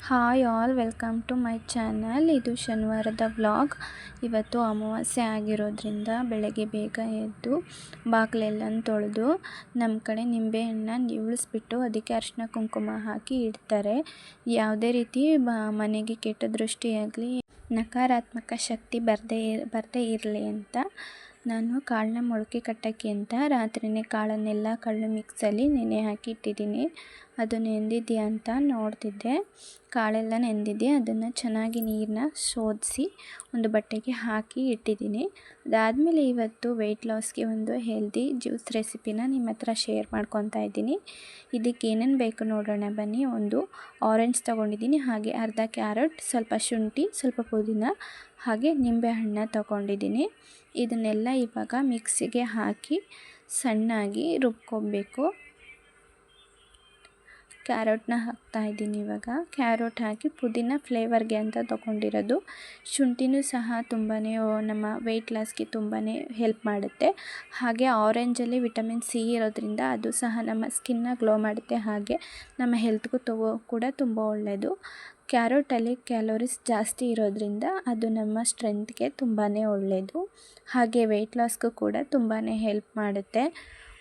Hi all, welcome to my channel. ಇದು ಶನಿವಾರದ vlog. ಇವತ್ತು ಅಮಾವಾಸ್ಯೆ ಆಗಿರೋದ್ರಿಂದ ಬೆಳಗ್ಗೆ ಬೇಗ ಎದ್ದು ಬಾಗಿಲೆಲ್ಲ ತೊಳೆದು ನಮ್ಮ ಕಡೆ ನಿಂಬೆಹಣ್ಣನ್ನು ಇಳಿಸ್ಬಿಟ್ಟು ಅದಕ್ಕೆ ಅರಿಶಿನ ಕುಂಕುಮ ಹಾಕಿ ಇಡ್ತಾರೆ. ಯಾವುದೇ ರೀತಿ ಮನೆಗೆ ಕೆಟ್ಟ ದೃಷ್ಟಿಯಾಗಲಿ ನಕಾರಾತ್ಮಕ ಶಕ್ತಿ ಬರದೇ ಇರಲಿ ಅಂತ ನಾನು ಕಾಳನ್ನ ಮೊಳಕೆ ಕಟ್ಟೋಕ್ಕೆ ಅಂತ ರಾತ್ರಿಯೇ ಕಾಳನ್ನೆಲ್ಲ ಕಳ್ಳು ಮಿಕ್ಸಲ್ಲಿ ನೆನೆ ಹಾಕಿ ಇಟ್ಟಿದ್ದೀನಿ. ಅದು ನೆಂದಿದೆಯಾ ಅಂತ ನೋಡ್ತಿದ್ದೆ. ಕಾಳೆಲ್ಲ ನೆಂದಿದೆ. ಅದನ್ನು ಚೆನ್ನಾಗಿ ನೀರನ್ನ ಶೋಧಿಸಿ ಒಂದು ಬಟ್ಟೆಗೆ ಹಾಕಿ ಇಟ್ಟಿದ್ದೀನಿ. ಅದಾದಮೇಲೆ ಇವತ್ತು ವೆಯ್ಟ್ ಲಾಸ್ಗೆ ಒಂದು ಹೆಲ್ದಿ ಜ್ಯೂಸ್ ರೆಸಿಪಿನ ನಿಮ್ಮ ಹತ್ರ ಶೇರ್ ಮಾಡ್ಕೊತಾ ಇದ್ದೀನಿ. ಇದಕ್ಕೆ ಏನೇನು ಬೇಕು ನೋಡೋಣ ಬನ್ನಿ. ಒಂದು ಆರೆಂಜ್ ತೊಗೊಂಡಿದ್ದೀನಿ, ಹಾಗೆ ಅರ್ಧ ಕ್ಯಾರೆಟ್, ಸ್ವಲ್ಪ ಶುಂಠಿ, ಸ್ವಲ್ಪ ಪುದೀನ, ಹಾಗೆ ನಿಂಬೆಹಣ್ಣು ತೊಗೊಂಡಿದ್ದೀನಿ. ಇದನ್ನೆಲ್ಲ ಇವಾಗ ಮಿಕ್ಸಿಗೆ ಹಾಕಿ ಸಣ್ಣಾಗಿ ರುಬ್ಕೊಬೇಕು. ಕ್ಯಾರೆಟ್ನ ಹಾಕ್ತಾಯಿದ್ದೀನಿ. ಇವಾಗ ಕ್ಯಾರೆಟ್ ಹಾಕಿ ಪುದೀನ ಫ್ಲೇವರ್ಗೆ ಅಂತ ತೊಗೊಂಡಿರೋದು. ಶುಂಠಿನೂ ಸಹ ತುಂಬಾ ನಮ್ಮ ವೆಯ್ಟ್ ಲಾಸ್ಗೆ ತುಂಬಾ ಹೆಲ್ಪ್ ಮಾಡುತ್ತೆ. ಹಾಗೆ ಆರೆಂಜಲ್ಲಿ ವಿಟಮಿನ್ ಸಿ ಇರೋದ್ರಿಂದ ಅದು ಸಹ ನಮ್ಮ ಸ್ಕಿನ್ನ ಗ್ಲೋ ಮಾಡುತ್ತೆ. ಹಾಗೆ ನಮ್ಮ ಹೆಲ್ತ್ಗೂ ಕೂಡ ತುಂಬ ಒಳ್ಳೆಯದು. ಕ್ಯಾರೆಟಲ್ಲಿ ಕ್ಯಾಲೋರೀಸ್ ಜಾಸ್ತಿ ಇರೋದ್ರಿಂದ ಅದು ನಮ್ಮ ಸ್ಟ್ರೆಂತ್ಗೆ ತುಂಬಾ ಒಳ್ಳೆಯದು. ಹಾಗೆ ವೆಯ್ಟ್ ಲಾಸ್ಗೂ ಕೂಡ ತುಂಬಾ ಹೆಲ್ಪ್ ಮಾಡುತ್ತೆ.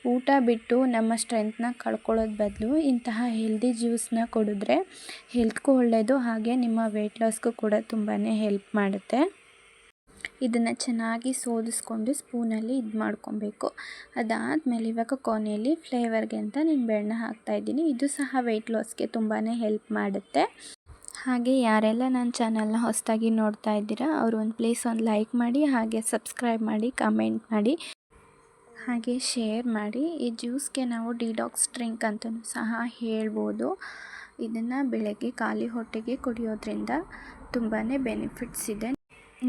ಊಟ ಬಿಟ್ಟು ನಮ್ಮ ಸ್ಟ್ರೆಂತ್ನ ಕಳ್ಕೊಳ್ಳೋದು ಬದಲು ಇಂತಹ ಹೆಲ್ದಿ ಜ್ಯೂಸನ್ನ ಕುಡಿದ್ರೆ ಹೆಲ್ತ್ಗೂ ಒಳ್ಳೆಯದು. ಹಾಗೆ ನಿಮ್ಮ ವೆಯ್ಟ್ ಲಾಸ್ಗೂ ಕೂಡ ತುಂಬಾ ಹೆಲ್ಪ್ ಮಾಡುತ್ತೆ. ಇದನ್ನು ಚೆನ್ನಾಗಿ ಸೋದಿಸ್ಕೊಂಡು ಸ್ಪೂನಲ್ಲಿ ಮಾಡ್ಕೊಬೇಕು. ಅದಾದಮೇಲೆ ಇವಾಗ ಕೊನೆಯಲ್ಲಿ ಫ್ಲೇವರ್ಗೆ ಅಂತ ನಿಂಬೆಹಣ್ಣು ಹಾಕ್ತಾಯಿದ್ದೀನಿ. ಇದು ಸಹ ವೆಯ್ಟ್ ಲಾಸ್ಗೆ ತುಂಬಾ ಹೆಲ್ಪ್ ಮಾಡುತ್ತೆ. ಹಾಗೆ ಯಾರೆಲ್ಲ ನನ್ನ ಚಾನಲ್ನ ಹೊಸದಾಗಿ ನೋಡ್ತಾ ಇದ್ದೀರಾ ಅವರು ಒಂದು ಲೈಕ್ ಮಾಡಿ, ಹಾಗೆ ಸಬ್ಸ್ಕ್ರೈಬ್ ಮಾಡಿ, ಕಮೆಂಟ್ ಮಾಡಿ, ಹಾಗೆ ಶೇರ್ ಮಾಡಿ. ಈ ಜ್ಯೂಸ್ಗೆ ನಾವು ಡಿಟಾಕ್ಸ್ ಡ್ರಿಂಕ್ ಅಂತಲೂ ಸಹ ಹೇಳ್ಬೋದು. ಇದನ್ನು ಬೆಳಗ್ಗೆ ಖಾಲಿ ಹೊಟ್ಟೆಗೆ ಕುಡಿಯೋದ್ರಿಂದ ತುಂಬಾ ಬೆನಿಫಿಟ್ಸ್ ಇದೆ.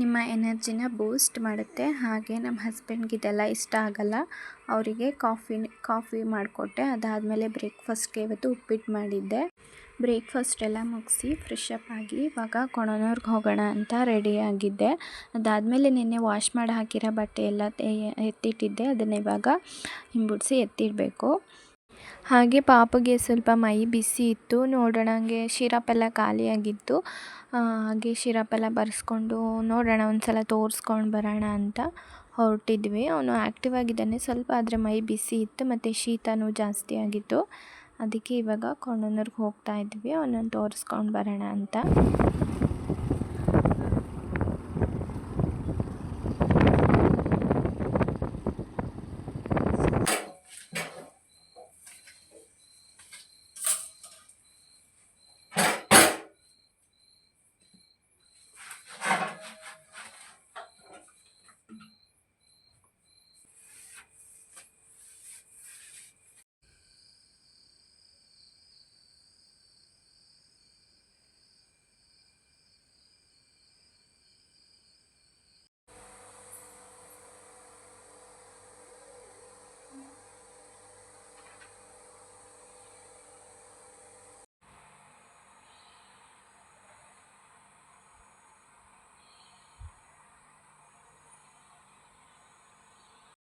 ನಿಮ್ಮ ಎನರ್ಜಿನ ಬೂಸ್ಟ್ ಮಾಡುತ್ತೆ. ಹಾಗೆ ನಮ್ಮ ಹಸ್ಬೆಂಡ್ಗೆ ಇದೆಲ್ಲ ಇಷ್ಟ ಆಗಲ್ಲ. ಅವರಿಗೆ ಕಾಫಿ ಮಾಡಿಕೊಟ್ಟೆ. ಅದಾದಮೇಲೆ ಬ್ರೇಕ್ಫಾಸ್ಟ್ಗೆ ಇವತ್ತು ಉಪ್ಪಿಟ್ಟು ಮಾಡಿದ್ದೆ. ಬ್ರೇಕ್ಫಾಸ್ಟ್ ಎಲ್ಲ ಮುಗಿಸಿ ಫ್ರೆಶ್ ಅಪ್ ಆಗಿ ಇವಾಗ ಕೊಣನೂರ್ಗೆ ಹೋಗೋಣ ಅಂತ ರೆಡಿಯಾಗಿದ್ದೆ. ಅದಾದಮೇಲೆ ನಿನ್ನೆ ವಾಶ್ ಮಾಡಿ ಹಾಕಿರೋ ಬಟ್ಟೆ ಎಲ್ಲ ಎತ್ತಿಟ್ಟಿದ್ದೆ. ಅದನ್ನು ಇವಾಗ ಹಿಂಬುಡಿಸಿ ಎತ್ತಿಡಬೇಕು. ಹಾಗೆ ಪಾಪಗೆ ಸ್ವಲ್ಪ ಮೈ ಬಿಸಿ ಇತ್ತು. ನೋಡೋಣ, ಹಂಗೆ ಶಿರಪೆಲ್ಲ ಖಾಲಿಯಾಗಿತ್ತು. ಹಾಗೆ ಶಿರಪೆಲ್ಲ ಬರೆಸ್ಕೊಂಡು ನೋಡೋಣ, ಒಂದು ಸಲ ತೋರಿಸ್ಕೊಂಡು ಬರೋಣ ಅಂತ ಹೊರಟಿದ್ವಿ. ಅವನು ಆ್ಯಕ್ಟಿವ್ ಆಗಿದ್ದಾನೆ ಸ್ವಲ್ಪ, ಆದರೆ ಮೈ ಬಿಸಿ ಇತ್ತು ಮತ್ತು ಶೀತನೂ ಜಾಸ್ತಿ ಆಗಿತ್ತು. ಅದಕ್ಕೆ ಇವಾಗ ಕೊಣನೂರ್ಗೆ ಹೋಗ್ತಾ ಇದ್ವಿ ಅವನನ್ನು ತೋರಿಸ್ಕೊಂಡು ಬರೋಣ ಅಂತ.